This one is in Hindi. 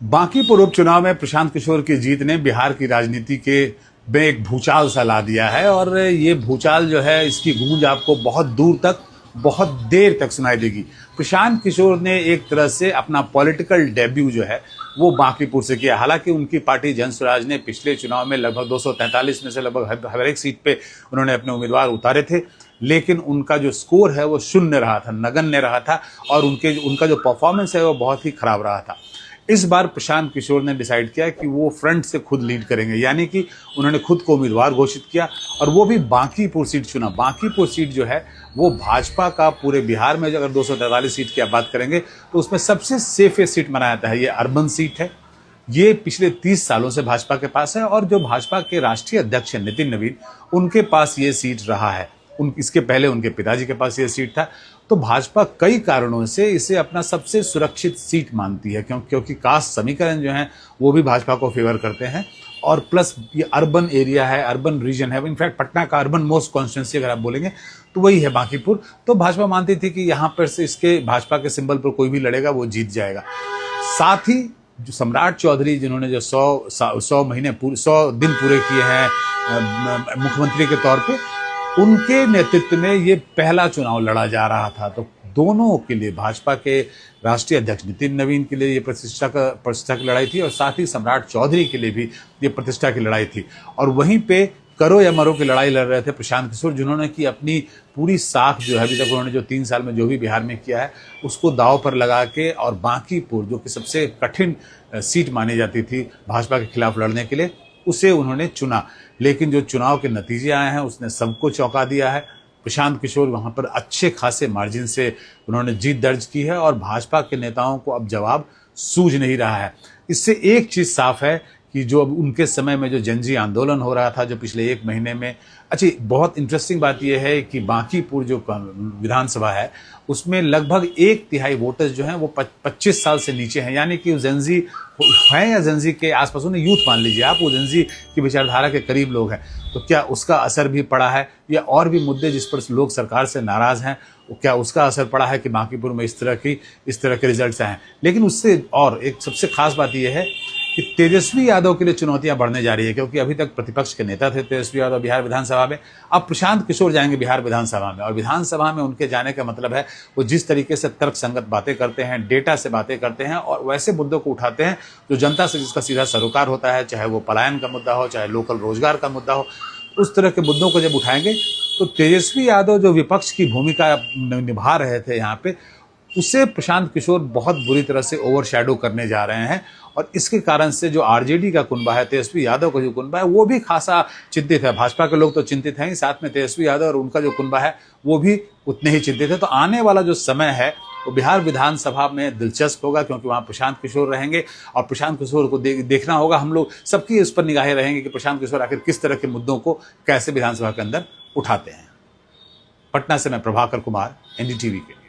बांकीपुर उपचुनाव में प्रशांत किशोर की जीत ने बिहार की राजनीति के में एक भूचाल सा ला दिया है और ये भूचाल जो है इसकी गूंज आपको बहुत दूर तक बहुत देर तक सुनाई देगी। प्रशांत किशोर ने एक तरह से अपना पॉलिटिकल डेब्यू जो है वो बांकीपुर से किया। हालांकि उनकी पार्टी जनस्वराज ने पिछले चुनाव में लगभग 243 में से लगभग हर एक सीट पे उन्होंने अपने उम्मीदवार उतारे थे, लेकिन उनका जो स्कोर है वो शून्य रहा था, नगण्य रहा था और उनका जो परफॉर्मेंस है वो बहुत ही खराब रहा था। इस बार प्रशांत किशोर ने डिसाइड किया कि वो फ्रंट से खुद लीड करेंगे, यानी कि उन्होंने खुद को उम्मीदवार घोषित किया और वो भी बांकीपुर सीट चुना। बांकीपुर सीट जो है वो भाजपा का पूरे बिहार में अगर 243 सीट की आप बात करेंगे तो उसमें सबसे सेफेस्ट सीट माना जाता है। ये अर्बन सीट है, ये पिछले 30 सालों से भाजपा के पास है और जो भाजपा के राष्ट्रीय अध्यक्ष हैं नितिन नवीन, उनके पास ये सीट रहा है। इसके पहले उनके पिताजी के पास ये सीट था। तो भाजपा कई कारणों से इसे अपना सबसे सुरक्षित सीट मानती है, क्योंकि कास्ट समीकरण जो है वो भी भाजपा को फेवर करते हैं और प्लस ये अर्बन एरिया है, अर्बन रीजन है। इनफैक्ट पटना का अर्बन मोस्ट कॉन्स्टिट्यूंसी अगर आप बोलेंगे तो वही है बांकीपुर। तो भाजपा मानती थी कि यहाँ पर से इसके भाजपा के सिंबल पर कोई भी लड़ेगा वो जीत जाएगा। साथ ही जो सम्राट चौधरी जिन्होंने जो 100 दिन पूरे किए हैं मुख्यमंत्री के तौर पे, उनके नेतृत्व में ये पहला चुनाव लड़ा जा रहा था। तो दोनों के लिए, भाजपा के राष्ट्रीय अध्यक्ष नितिन नवीन के लिए ये प्रतिष्ठा की लड़ाई थी और साथ ही सम्राट चौधरी के लिए भी ये प्रतिष्ठा की लड़ाई थी। और वहीं पे करो या मरो की लड़ाई लड़ रहे थे प्रशांत किशोर, जिन्होंने की अपनी पूरी साख जो है अभी तक उन्होंने जो 3 साल में जो भी बिहार में किया है उसको दांव पर लगा के, और बांकीपुर जो कि सबसे कठिन सीट मानी जाती थी भाजपा के खिलाफ लड़ने के लिए, उसे उन्होंने चुना। लेकिन जो चुनाव के नतीजे आए हैं उसने सबको चौंका दिया है। प्रशांत किशोर वहां पर अच्छे खासे मार्जिन से उन्होंने जीत दर्ज की है और भाजपा के नेताओं को अब जवाब सूझ नहीं रहा है। इससे एक चीज साफ है कि जो अब उनके समय में जो जनजी आंदोलन हो रहा था जो पिछले 1 महीने में, अच्छी बहुत इंटरेस्टिंग बात यह है कि बांकीपुर जो विधानसभा है उसमें लगभग 1/3 वोटर्स जो हैं वो 25 साल से नीचे हैं, यानी कि जेंजी हैं या जेंजी के आसपास, उन्हें यूथ मान लीजिए आप, वो जेंजी की विचारधारा के करीब लोग हैं। तो क्या उसका असर भी पड़ा है, या और भी मुद्दे जिस पर लोग सरकार से नाराज हैं, क्या उसका असर पड़ा है कि बांकीपुर में इस तरह के रिजल्ट्स आए हैं। लेकिन उससे और एक सबसे खास बात यह है कि तेजस्वी यादव के लिए चुनौतियां बढ़ने जा रही है, क्योंकि अभी तक प्रतिपक्ष के नेता थे तेजस्वी यादव बिहार विधानसभा में। अब प्रशांत किशोर जाएंगे बिहार विधानसभा में, और विधानसभा में उनके जाने का मतलब है वो जिस तरीके से तर्कसंगत बातें करते हैं, डेटा से बातें करते हैं और वैसे मुद्दों को उठाते हैं जो जनता से जिसका सीधा सरोकार होता है, चाहे वो पलायन का मुद्दा हो, चाहे लोकल रोजगार का मुद्दा हो, उस तरह के मुद्दों को जब उठाएंगे तो तेजस्वी यादव जो विपक्ष की भूमिका निभा रहे थे यहाँ पे, उसे प्रशांत किशोर बहुत बुरी तरह से ओवरशैडो करने जा रहे हैं। और इसके कारण से जो आरजेडी का कुनबा है, तेजस्वी यादव का जो कुनबा है, वो भी खासा चिंतित है। भाजपा के लोग तो चिंतित हैं ही, साथ में तेजस्वी यादव और उनका जो कुनबा है वो भी उतने ही चिंतित है। तो आने वाला जो समय है वो बिहार विधानसभा में दिलचस्प होगा, क्योंकि वहाँ प्रशांत किशोर रहेंगे और प्रशांत किशोर को देखना होगा। हम लोग सबकी इस पर निगाहें रहेंगे कि प्रशांत किशोर आखिर किस तरह के मुद्दों को कैसे विधानसभा के अंदर उठाते हैं। पटना से मैं प्रभाकर कुमार, एनडीटीवी के लिए।